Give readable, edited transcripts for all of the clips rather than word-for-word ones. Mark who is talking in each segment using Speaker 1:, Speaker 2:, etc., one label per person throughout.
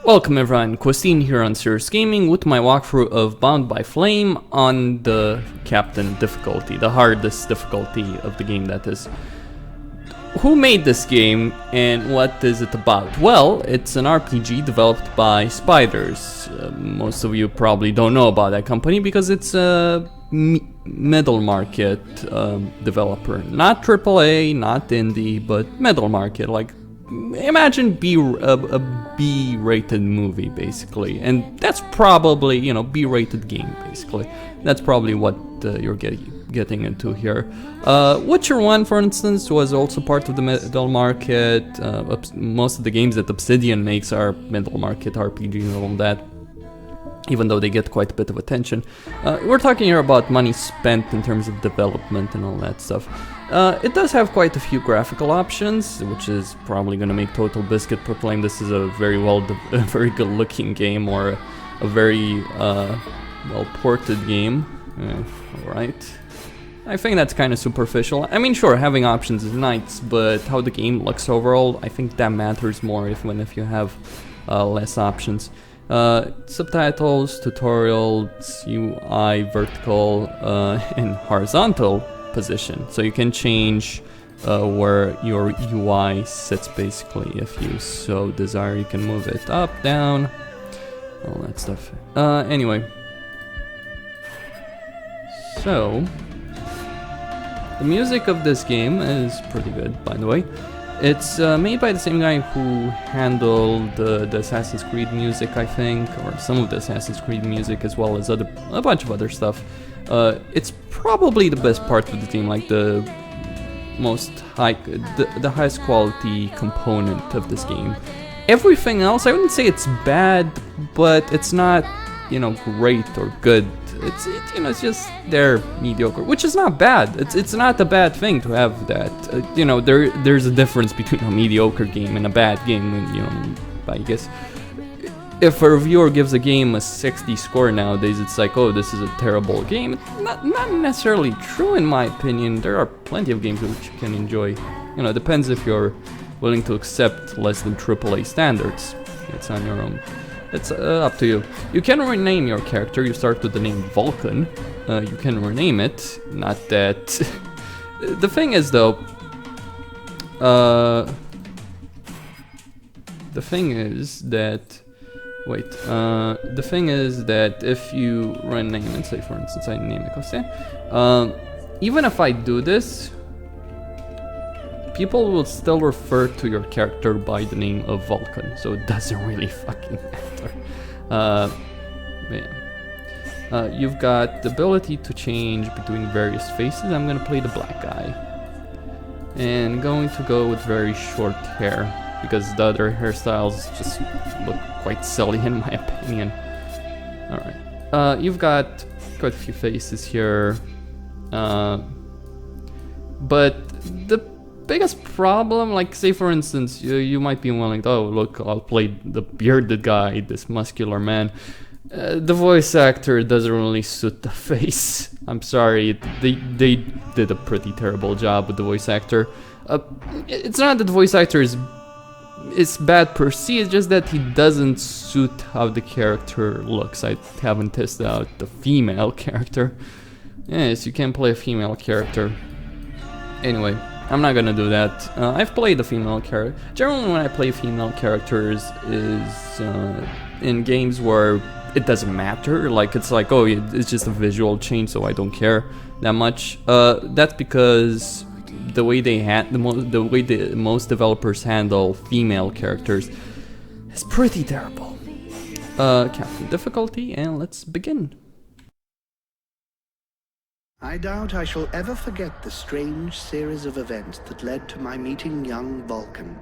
Speaker 1: Welcome everyone, Costin here on Serious Gaming with my walkthrough of Bound by Flame on the Captain difficulty, the hardest difficulty of the game, that is. Who made this game and what is it about? Well, it's an RPG developed by Spiders. Most of you probably don't know about that company because it's a middle market developer. Not AAA, not indie, but middle market, like imagine a B-rated movie basically, and that's probably, you know, B-rated game basically. That's probably what you're getting into here. Witcher 1, for instance, was also part of the middle market. Most of the games that Obsidian makes are middle market RPGs and all that, even though they get quite a bit of attention. We're talking here about money spent in terms of development and all that stuff. It does have quite a few graphical options, which is probably going to make Total Biscuit proclaim this is a very very good-looking game, or a very well-ported game. Alright. I think that's kind of superficial. I mean, sure, having options is nice, but how the game looks overall, I think that matters more if you have less options. Subtitles, tutorials, UI, vertical, and horizontal position, so you can change where your UI sits basically. If you so desire, you can move it up, down, all that stuff. Anyway, so the music of this game is pretty good, by the way. It's made by the same guy who handled the Assassin's Creed music, I think, or some of the Assassin's Creed music, as well as a bunch of other stuff. It's probably the best part of the team, like the highest quality component of this game. Everything else, I wouldn't say it's bad, but it's not, you know, great or good. It's just they're mediocre, which is not bad. It's not a bad thing to have that. You know, there's a difference between a mediocre game and a bad game. And, you know, I guess if a reviewer gives a game a 60 score nowadays, it's like, oh, this is a terrible game. It's not necessarily true in my opinion. There are plenty of games which you can enjoy. You know, it depends if you're willing to accept less than AAA standards. It's on your own. It's up to you. You can rename your character. You start with the name Vulcan. You can rename it. Not that. The thing is, though, the thing is that if you rename it, say for instance I name it Costin, even if I do this, people will still refer to your character by the name of Vulcan, so it doesn't really fucking matter. You've got the ability to change between various faces. I'm gonna play the black guy, and going to go with very short hair, because the other hairstyles just look quite silly in my opinion. Alright, you've got quite a few faces here, but the biggest problem, like say for instance, you might be willing to, oh look, I'll play the bearded guy, this muscular man. The voice actor doesn't really suit the face. I'm sorry, they did a pretty terrible job with the voice actor. It's not that the voice actor is bad per se, it's just that he doesn't suit how the character looks. I haven't tested out the female character. Yes, you can play a female character. Anyway, I'm not gonna do that. I've played a female character. Generally when I play female characters is in games where it doesn't matter, like it's like, oh, it's just a visual change, so I don't care that much. That's because the way most developers handle female characters is pretty terrible. Captain difficulty, and let's begin.
Speaker 2: I doubt I shall ever forget the strange series of events that led to my meeting young Vulcan.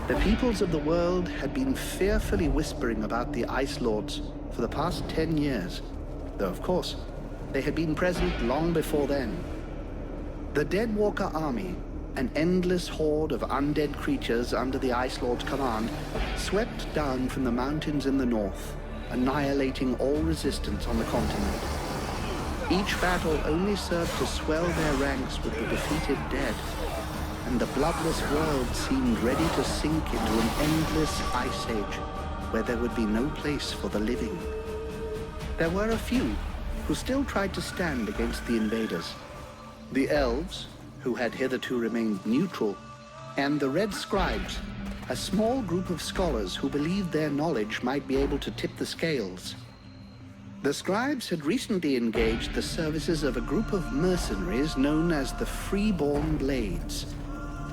Speaker 2: The peoples of the world had been fearfully whispering about the Ice Lords for the past 10 years, though of course, they had been present long before then. The Deadwalker army, an endless horde of undead creatures under the Ice Lord's command, swept down from the mountains in the north, annihilating all resistance on the continent. Each battle only served to swell their ranks with the defeated dead, and the bloodless world seemed ready to sink into an endless ice age. where there would be no place for the living. There were a few who still tried to stand against the invaders. The elves, who had hitherto remained neutral, and the red scribes, a small group of scholars who believed their knowledge might be able to tip the scales. The scribes had recently engaged the services of a group of mercenaries known as the Freeborn Blades,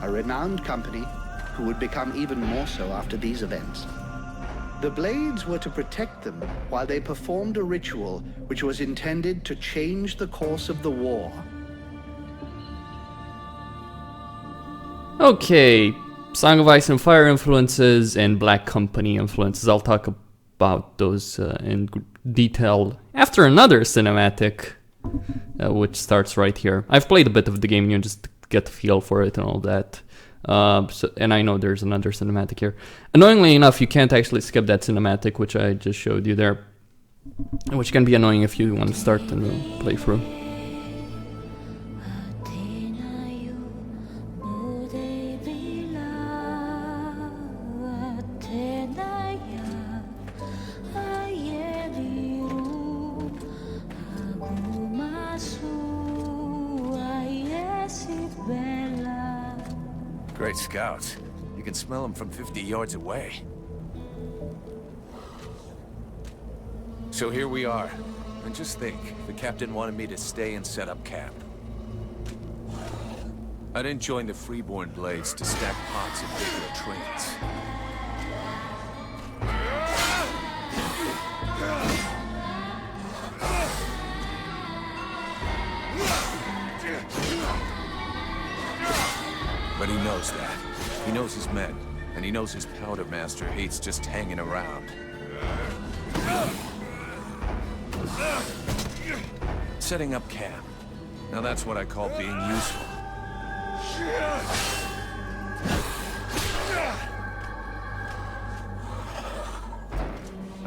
Speaker 2: a renowned company who would become even more so after these events. The Blades were to protect them while they performed a ritual which was intended to change the course of the war.
Speaker 1: Okay, Song of Ice and Fire influences and Black Company influences. I'll talk about those in detail after another cinematic, which starts right here. I've played a bit of the game, you just get a feel for it and all that. And I know there's another cinematic here. Annoyingly enough, you can't actually skip that cinematic, which I just showed you there, which can be annoying if you want to start a new playthrough.
Speaker 3: Great scouts. You can smell them from 50 yards away. So here we are. And just think, the captain wanted me to stay and set up camp. I didn't join the Freeborn Blades to stack pots and regular trains. But he knows that. He knows his men, and he knows his powder master hates just hanging around. Setting up camp. Now that's what I call being useful.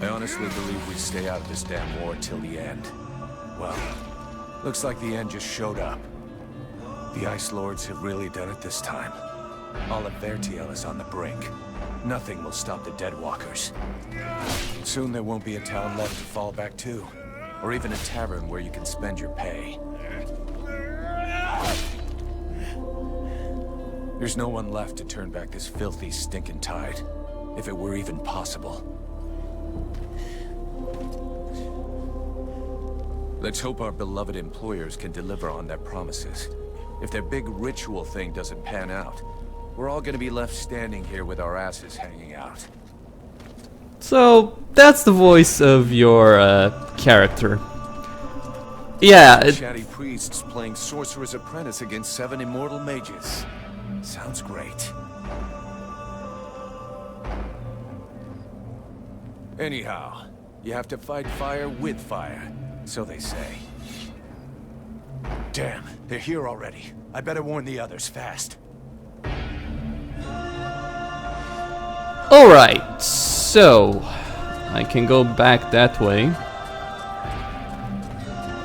Speaker 3: I honestly believe we stay out of this damn war till the end. Well, looks like the end just showed up. The Ice Lords have really done it this time. All of Vertiel is on the brink. Nothing will stop the Deadwalkers. Soon there won't be a town left to fall back to, or even a tavern where you can spend your pay. There's no one left to turn back this filthy, stinking tide, if it were even possible. Let's hope our beloved employers can deliver on their promises. If their big ritual thing doesn't pan out, we're all gonna be left standing here with our asses hanging out.
Speaker 1: So, that's the voice of your character. Yeah.
Speaker 3: Chatty priests playing Sorcerer's Apprentice against 7 immortal mages. Sounds great. Anyhow, you have to fight fire with fire, so they say. Damn, they're here already. I better warn the others fast.
Speaker 1: Alright, so I can go back that way.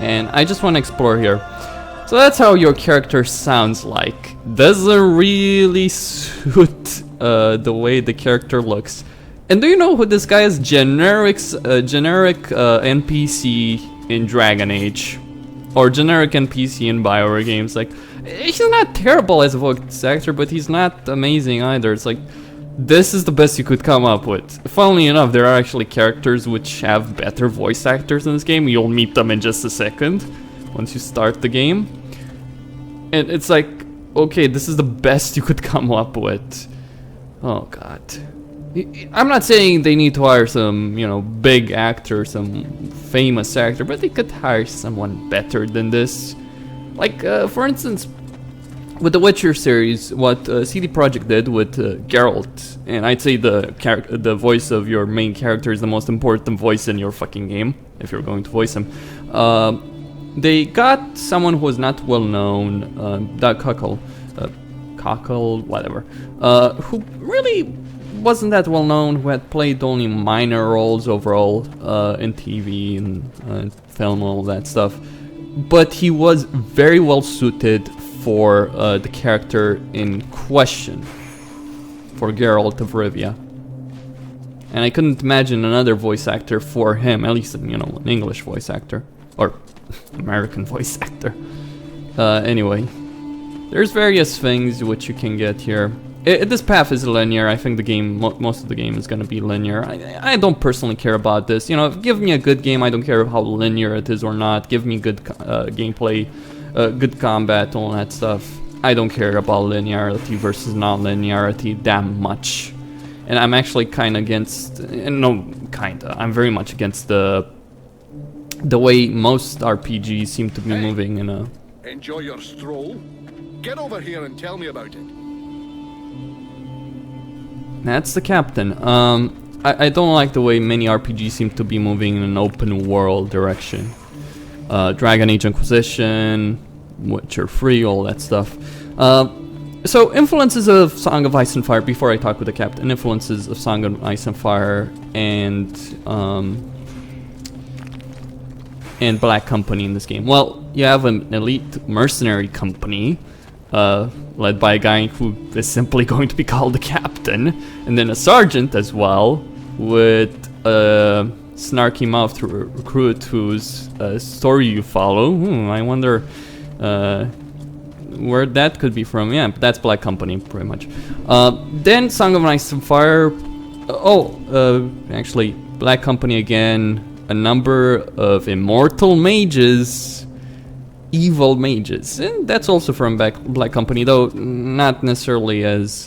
Speaker 1: And I just want to explore here. So that's how your character sounds like. Doesn't really suit the way the character looks. And do you know who this guy is? Generic NPC in Dragon Age. Or generic NPC in BioWare games. Like, he's not terrible as a voice actor, but he's not amazing either. It's like, this is the best you could come up with. Funnily enough, there are actually characters which have better voice actors in this game. You'll meet them in just a second, once you start the game. And it's like, okay, this is the best you could come up with. Oh god. I'm not saying they need to hire some, you know, big actor, some famous actor, but they could hire someone better than this. Like, for instance, with the Witcher series, what CD Projekt did with Geralt, and I'd say the voice of your main character is the most important voice in your fucking game, if you're going to voice him. They got someone who was not well known, Doug Cockle, whatever, who really wasn't that well known, who had played only minor roles overall in TV and film and all that stuff. But he was very well suited for the character in question, for Geralt of Rivia. and I couldn't imagine another voice actor for him, at least, you know, an English voice actor, or American voice actor. Anyway, there's various things which you can get here. This path is linear. I think the game, most of the game is gonna be linear. I don't personally care about this. You know, give me a good game. I don't care how linear it is or not. Give me good gameplay, good combat, all that stuff. I don't care about linearity versus non-linearity that much. And I'm actually kind of against, no, kinda. I'm very much against the way most RPGs seem to be moving in a.
Speaker 4: Enjoy your stroll. Get over here and tell me about it.
Speaker 1: That's the captain. I don't like the way many RPGs seem to be moving in an open world direction. Dragon Age Inquisition, Witcher 3, all that stuff. So influences of Song of Ice and Fire, before I talk with the captain, influences of Song of Ice and Fire and Black Company in this game. Well, you have an elite mercenary company, led by a guy who is simply going to be called the captain, and then a sergeant as well, with a snarky mouthed recruit whose story you follow. I wonder where that could be from. Yeah, that's Black Company, pretty much. Then Song of Ice and Fire. Actually, Black Company again. A number of immortal mages, evil mages, and that's also from Black Company, though not necessarily as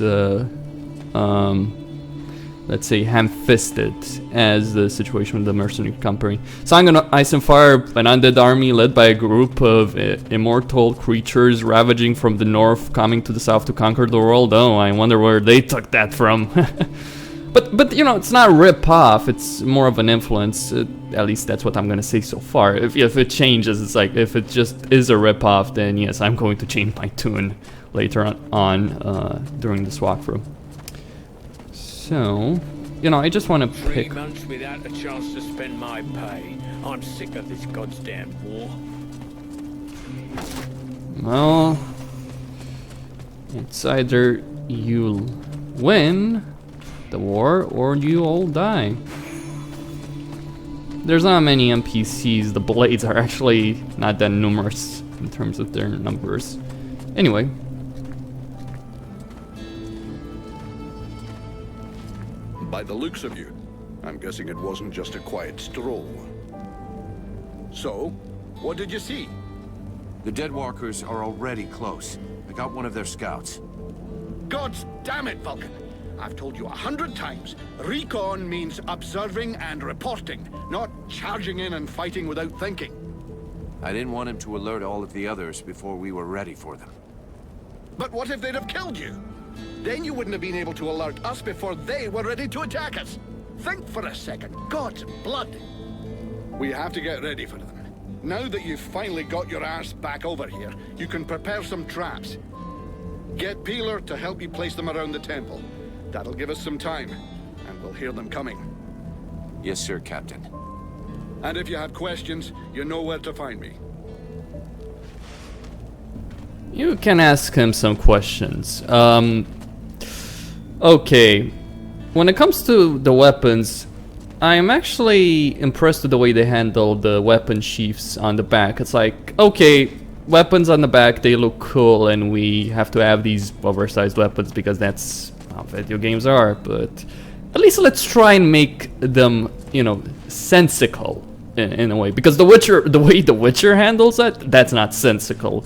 Speaker 1: let's say ham-fisted as the situation with the mercenary company. Song of Ice and Fire, an undead army led by a group of immortal creatures ravaging from the north, coming to the south to conquer the world. Oh, I wonder where they took that from. But you know, it's not a rip-off, it's more of an influence. At least that's what I'm gonna say so far. If it changes, it's like, if it just is a rip-off, then yes, I'm going to change my tune later on during this walkthrough. So, you know, I just want to pick...
Speaker 5: 3 months without a chance to spend my pay. I'm sick of this goddamn war.
Speaker 1: Well, it's either you win the war or you all die. There's not many NPCs. The blades are actually not that numerous in terms of their numbers. Anyway.
Speaker 4: By the looks of you, I'm guessing it wasn't just a quiet stroll. So, what did you see?
Speaker 3: The Deadwalkers are already close. I got one of their scouts.
Speaker 4: God damn it, Vulcan! I've told you 100 times, recon means observing and reporting, not charging in and fighting without thinking.
Speaker 3: I didn't want him to alert all of the others before we were ready for them.
Speaker 4: But what if they'd have killed you? Then you wouldn't have been able to alert us before they were ready to attack us. Think for a second. God's blood. We have to get ready for them. Now that you've finally got your arse back over here, you can prepare some traps. Get Peeler to help you place them around the temple. That'll give us some time, and we'll hear them coming.
Speaker 3: Yes, sir, Captain.
Speaker 4: And if you have questions, you know where to find me.
Speaker 1: You can ask him some questions. Okay. When it comes to the weapons, I'm actually impressed with the way they handle the weapon sheaths on the back. It's like, okay, weapons on the back, they look cool, and we have to have these oversized weapons because that's how video games are, but at least let's try and make them, you know, sensical in a way. Because the way The Witcher handles that, that's not sensical.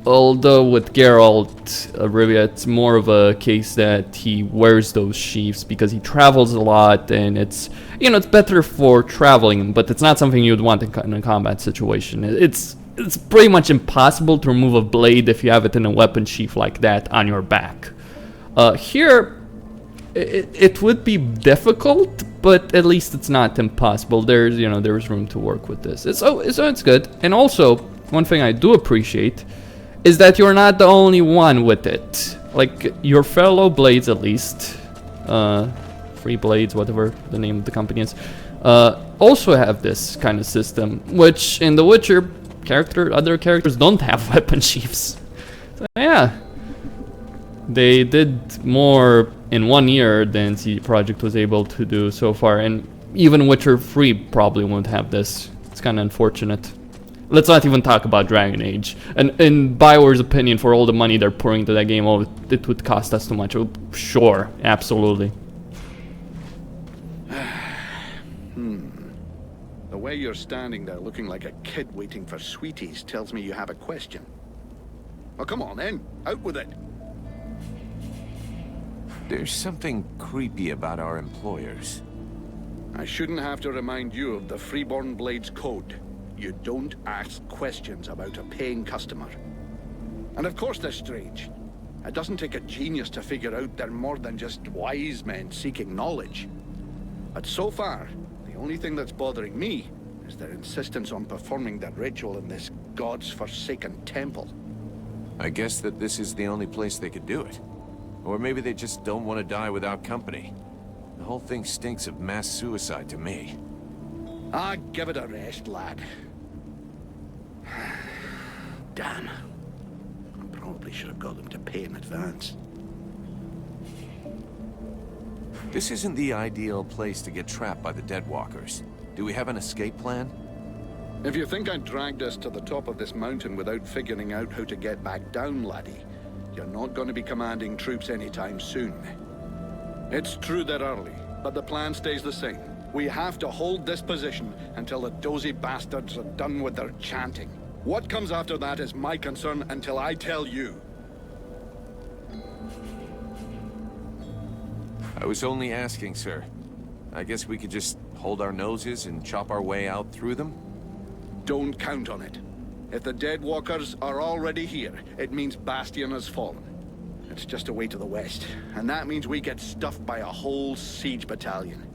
Speaker 1: Although with Geralt, Rivia, it's more of a case that he wears those sheaths because he travels a lot, and it's, you know, it's better for traveling, but it's not something you'd want in a combat situation. It's pretty much impossible to remove a blade if you have it in a weapon sheath like that on your back. Here, it would be difficult, but at least it's not impossible. There's room to work with this. It's good. And also, one thing I do appreciate is that you're not the only one with it. Like, your fellow Blades, at least, Free Blades, whatever the name of the company is, also have this kind of system, which in The Witcher, other characters don't have weapon sheaths. So yeah, they did more in 1 year than CD Projekt was able to do so far. And even Witcher 3 probably won't have this. It's kind of unfortunate. Let's not even talk about Dragon Age. And in BioWare's opinion, for all the money they're pouring into that game, oh, it would cost us too much. Oh, sure, absolutely.
Speaker 4: The way you're standing there looking like a kid waiting for sweeties tells me you have a question. Well, come on then, out with it.
Speaker 3: There's something creepy about our employers.
Speaker 4: I shouldn't have to remind you of the Freeborn Blades Code. You don't ask questions about a paying customer. And of course they're strange. It doesn't take a genius to figure out they're more than just wise men seeking knowledge. But so far, the only thing that's bothering me is their insistence on performing that ritual in this god's forsaken temple.
Speaker 3: I guess that this is the only place they could do it. Or maybe they just don't want to die without company. The whole thing stinks of mass suicide to me.
Speaker 4: Ah, give it a rest, lad. Damn. I probably should have got them to pay in advance.
Speaker 3: This isn't the ideal place to get trapped by the Deadwalkers. Do we have an escape plan?
Speaker 4: If you think I dragged us to the top of this mountain without figuring out how to get back down, laddie, you're not going to be commanding troops anytime soon. It's true they're early, but the plan stays the same. We have to hold this position until the dozy bastards are done with their chanting. What comes after that is my concern until I tell you.
Speaker 3: I was only asking, sir. I guess we could just hold our noses and chop our way out through them?
Speaker 4: Don't count on it. If the Deadwalkers are already here, it means Bastion has fallen. It's just away to the west, and that means we get stuffed by a whole siege battalion.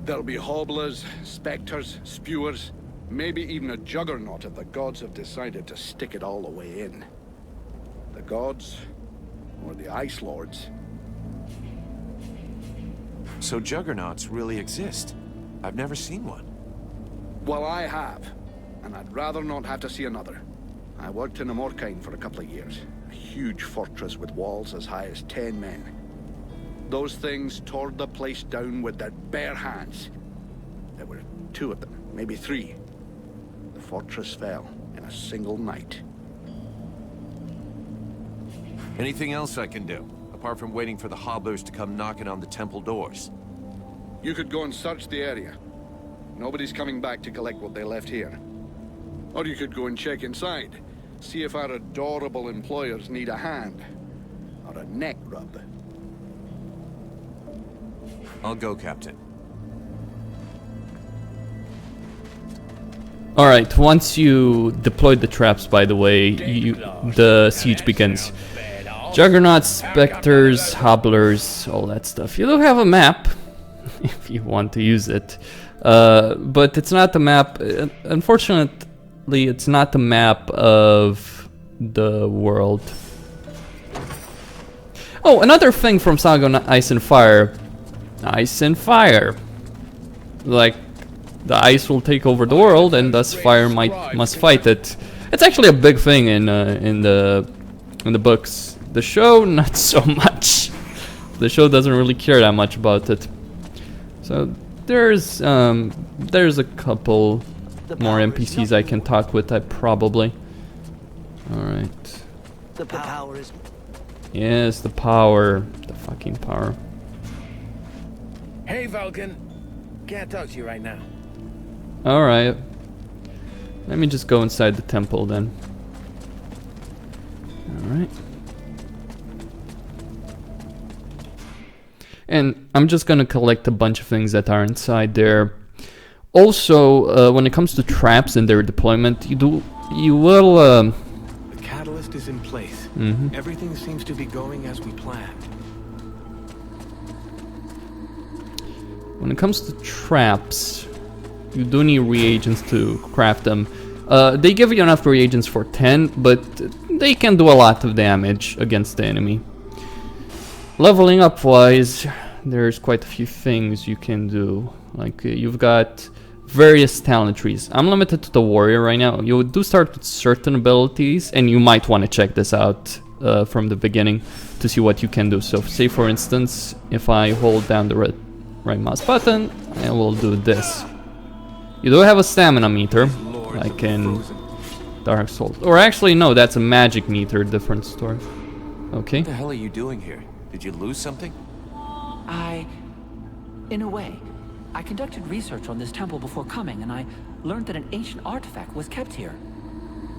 Speaker 4: There'll be hobblers, specters, spewers, maybe even a juggernaut if the gods have decided to stick it all the way in. The gods, or the Ice Lords.
Speaker 3: So juggernauts really exist? I've never seen one.
Speaker 4: Well, I have, and I'd rather not have to see another. I worked in Amorkine for a couple of years. A huge fortress with walls as high as 10 men. Those things tore the place down with their bare hands. There were 2 of them, maybe 3. The fortress fell in a single night.
Speaker 3: Anything else I can do, apart from waiting for the hobblers to come knocking on the temple doors?
Speaker 4: You could go and search the area. Nobody's coming back to collect what they left here. Or you could go and check inside. See if our adorable employers need a hand. Or a neck rub.
Speaker 3: I'll go, Captain.
Speaker 1: Alright, once you deploy the traps, by the way, the siege begins. Juggernauts, specters, hobblers, all that stuff. You do have a map, if you want to use it. But it's not the map, unfortunately, it's not the map of the world. Oh, another thing from Saga Ice and Fire. Ice and Fire. Like, the ice will take over the world, and thus fire must fight it. It's actually a big thing in the books. The show, not so much. The show doesn't really care that much about it. So there's a couple more NPCs I can talk with. Probably. All right.
Speaker 6: The power is.
Speaker 1: Yes, the power. The fucking power.
Speaker 5: Hey, Vulcan. Can't talk to you right now.
Speaker 1: Alright. Let me just go inside the temple then. Alright. And I'm just gonna collect a bunch of things that are inside there. Also, when it comes to traps and their deployment, you will
Speaker 7: The catalyst is in place. Everything seems to be going as we planned.
Speaker 1: When it comes to traps, you do need reagents to craft them. They give you enough reagents for 10, but they can do a lot of damage against the enemy. Leveling up wise, there's quite a few things you can do. Like you've got various talent trees. I'm limited to the warrior right now. You do start with certain abilities, and you might want to check this out from the beginning to see what you can do. So say for instance, if I hold down the right mouse button, I will do this. You do have a stamina meter, like in Dark Souls. Or actually no, that's a magic meter, different story. Okay.
Speaker 3: What the hell are you doing here? Did you lose something?
Speaker 6: In a way, I conducted research on this temple before coming, and I learned that an ancient artifact was kept here.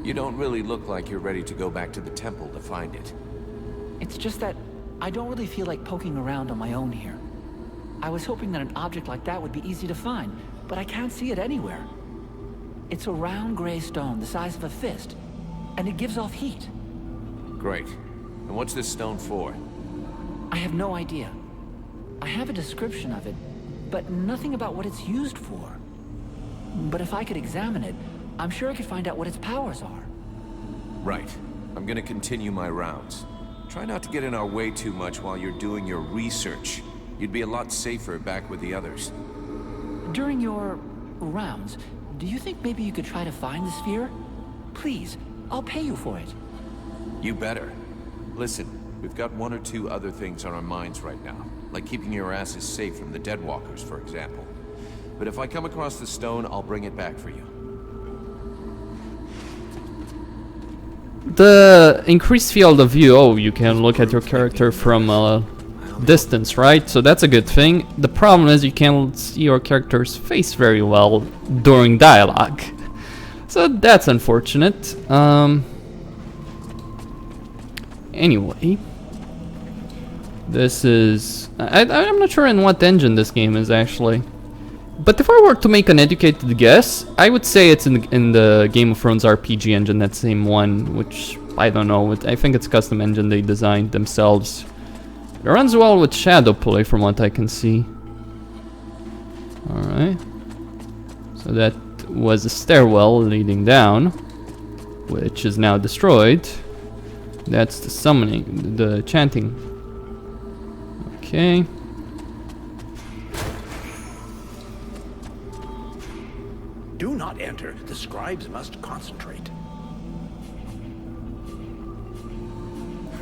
Speaker 3: You don't really look like you're ready to go back to the temple to find it.
Speaker 6: It's just that I don't really feel like poking around on my own here. I was hoping that an object like that would be easy to find, but I can't see it anywhere. It's a round gray stone the size of a fist, and it gives off heat.
Speaker 3: Great. And what's this stone for?
Speaker 6: I have no idea. I have a description of it, but nothing about what it's used for. But if I could examine it, I'm sure I could find out what its powers are.
Speaker 3: Right. I'm gonna continue my rounds. Try not to get in our way too much while you're doing your research. You'd be a lot safer back with the others.
Speaker 6: During your rounds, do you think maybe you could try to find the sphere? Please, I'll pay you for it.
Speaker 3: You better. Listen, we've got one or two other things on our minds right now, like keeping your asses safe from the Deadwalkers, for example. But if I come across the stone, I'll bring it back for you.
Speaker 1: The increased field of view, oh, you can look at your character from a distance, right? So that's a good thing. The problem is you can't see your character's face very well during dialogue. So that's unfortunate. Anyway, this is... I'm not sure in what engine this game is actually. But if I were to make an educated guess, I would say it's in the Game of Thrones RPG engine, that same one, which I don't know. I think it's custom engine they designed themselves. It runs well with Shadowplay from what I can see. Alright. So that was a stairwell leading down, which is now destroyed. That's the summoning, the chanting. Okay.
Speaker 8: Do not enter. The scribes must concentrate.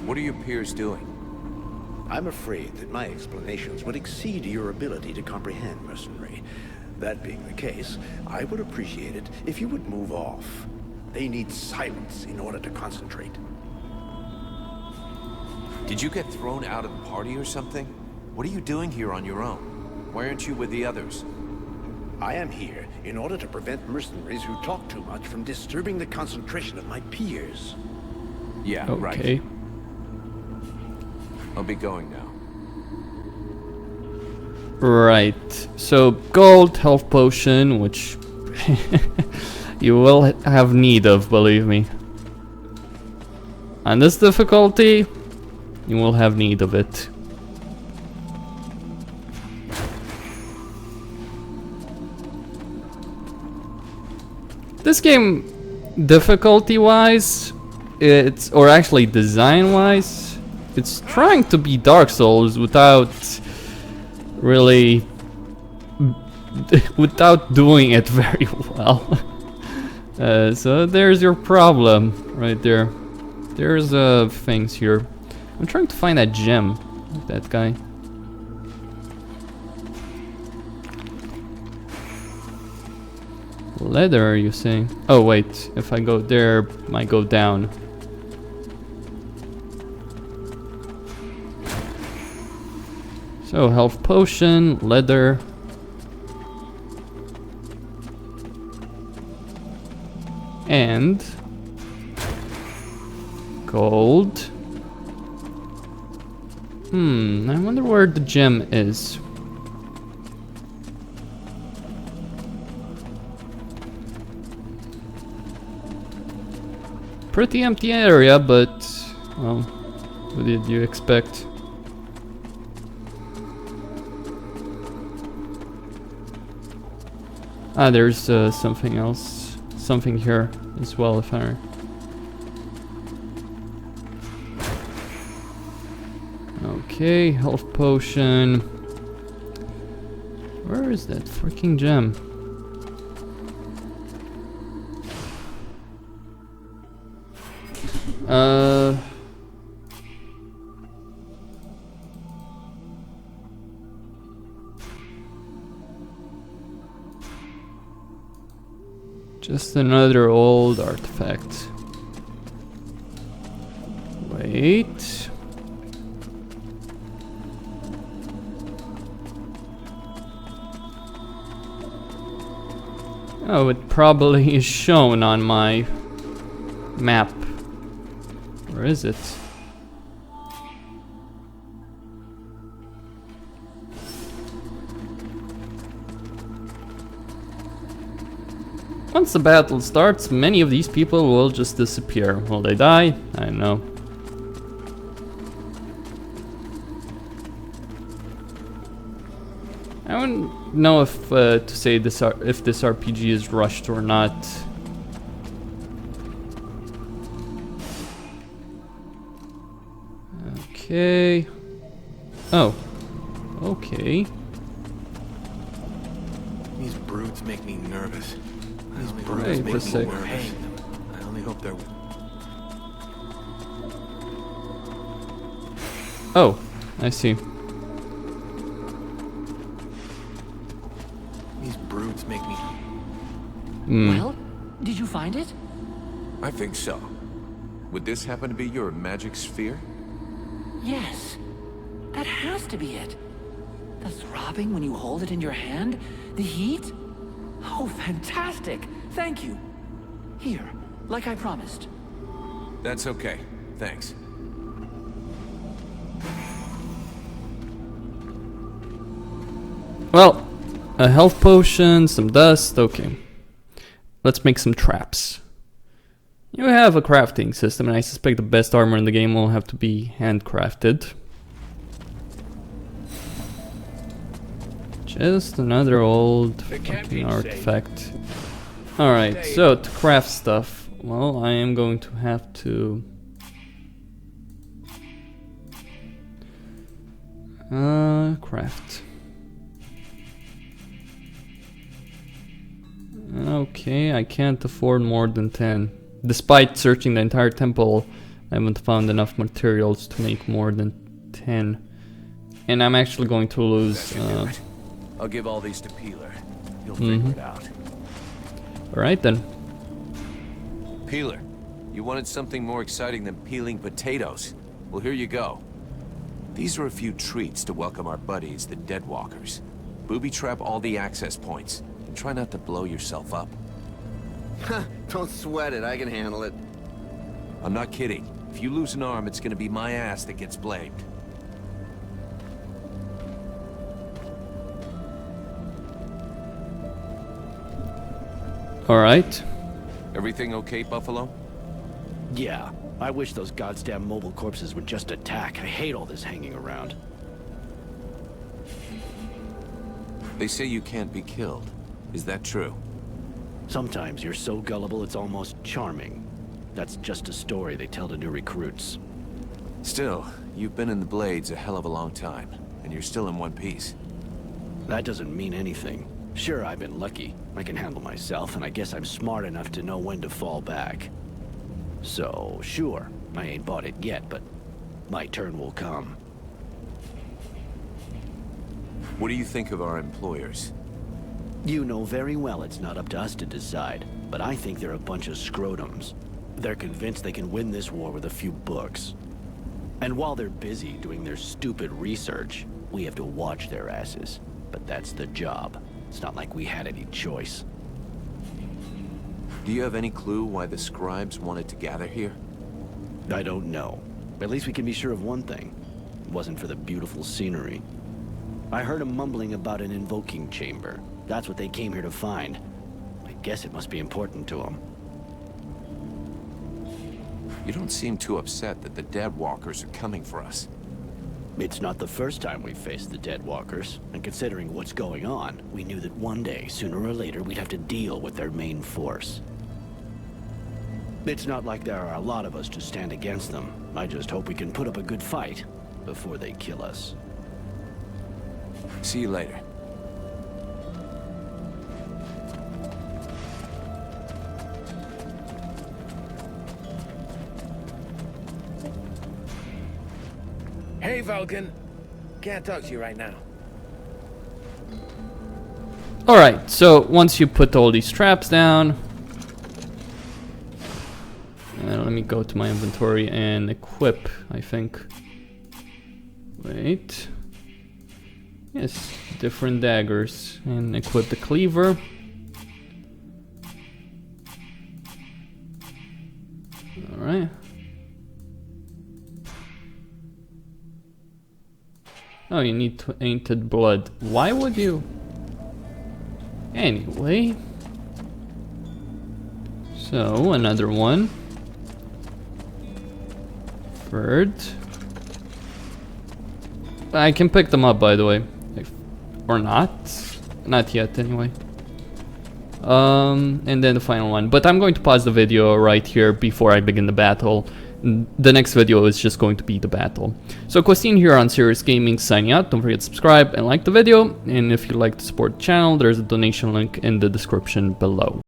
Speaker 3: What are your peers doing?
Speaker 8: I'm afraid that my explanations would exceed your ability to comprehend, mercenary. That being the case, I would appreciate it if you would move off. They need silence in order to concentrate.
Speaker 3: Did you get thrown out of the party or something? What are you doing here on your own? Why aren't you with the others?
Speaker 8: I am here in order to prevent mercenaries who talk too much from disturbing the concentration of my peers.
Speaker 3: Yeah,
Speaker 1: Okay.
Speaker 3: right. I'll be going now.
Speaker 1: Right. So gold, health potion, which you will have need of, believe me. On this difficulty, you will have need of it. This game, difficulty-wise, or actually design-wise, it's trying to be Dark Souls without really, without doing it very well. So there's your problem right there. There's things here. I'm trying to find that gem, that guy. Leather, are you saying? Oh wait, if I go there, I might go down. So health potion, leather. And gold. I wonder where the gem is. Pretty empty area, but well, what did you expect? Ah, there's something else, something here as well, if I... Okay, health potion. Where is that freaking gem? Just another old artifact. Wait. Oh, it probably is shown on my map. Where is it? Once the battle starts, many of these people will just disappear. Will they die? I don't know. I don't know if to say this if this RPG is rushed or not. Okay. Oh. Okay.
Speaker 7: These brutes make me nervous. These brutes
Speaker 1: Wait a
Speaker 7: make me
Speaker 1: sec.
Speaker 7: nervous. I only hope they're...
Speaker 1: Oh, I see.
Speaker 7: These brutes make me...
Speaker 6: Well, did you find it?
Speaker 3: I think so. Would this happen to be your magic sphere?
Speaker 6: Yes. That has to be it. The throbbing when you hold it in your hand? The heat? Oh, fantastic! Thank you. Here, like I promised.
Speaker 3: That's okay. Thanks.
Speaker 1: Well, a health potion, some dust, okay. Let's make some traps. You have a crafting system, and I suspect the best armor in the game will have to be handcrafted. Just another old fucking artifact. Alright, so to craft stuff, well, I am going to have to... craft. Okay, I can't afford more than 10. Despite searching the entire temple, I haven't found enough materials to make more than 10. And I'm actually going to lose...
Speaker 3: I'll give all these to Peeler. He'll figure it out.
Speaker 1: Alright then.
Speaker 3: Peeler, you wanted something more exciting than peeling potatoes. Well, here you go. These are a few treats to welcome our buddies, the Deadwalkers. Booby trap all the access points, and try not to blow yourself up.
Speaker 9: Don't sweat it, I can handle it.
Speaker 3: I'm not kidding. If you lose an arm, it's gonna be my ass that gets blamed.
Speaker 1: Alright.
Speaker 3: Everything okay, Buffalo?
Speaker 9: Yeah, I wish those goddamn mobile corpses would just attack. I hate all this hanging around.
Speaker 3: They say you can't be killed. Is that true?
Speaker 9: Sometimes you're so gullible it's almost charming. That's just a story they tell to new recruits.
Speaker 3: Still, you've been in the Blades a hell of a long time, and you're still in one piece.
Speaker 9: That doesn't mean anything. Sure, I've been lucky. I can handle myself, and I guess I'm smart enough to know when to fall back. So, sure, I ain't bought it yet, but my turn will come.
Speaker 3: What do you think of our employers?
Speaker 9: You know very well it's not up to us to decide, but I think they're a bunch of scrotums. They're convinced they can win this war with a few books. And while they're busy doing their stupid research, we have to watch their asses. But that's the job. It's not like we had any choice.
Speaker 3: Do you have any clue why the scribes wanted to gather here?
Speaker 9: I don't know. But at least we can be sure of one thing. It wasn't for the beautiful scenery. I heard them mumbling about an invoking chamber. That's what they came here to find. I guess it must be important to them.
Speaker 3: You don't seem too upset that the Deadwalkers are coming for us.
Speaker 9: It's not the first time we've faced the Deadwalkers, and considering what's going on, we knew that one day, sooner or later, we'd have to deal with their main force. It's not like there are a lot of us to stand against them. I just hope we can put up a good fight before they kill us.
Speaker 3: See you later.
Speaker 5: Hey, Vulcan. Can't talk to you right now.
Speaker 1: Alright, so once you put all these traps down, me go to my inventory and equip, I think. Wait. Yes, different daggers. And equip the cleaver. Alright. Oh, you need tainted blood. Why would you? Anyway. So, another one. Third. I can pick them up, by the way. Or not. Not yet, anyway. And then the final one. But I'm going to pause the video right here before I begin the battle. The next video is just going to be the battle. So Costin here on Serious Gaming signing out. Don't forget to subscribe and like the video. And if you'd like to support the channel, there's a donation link in the description below.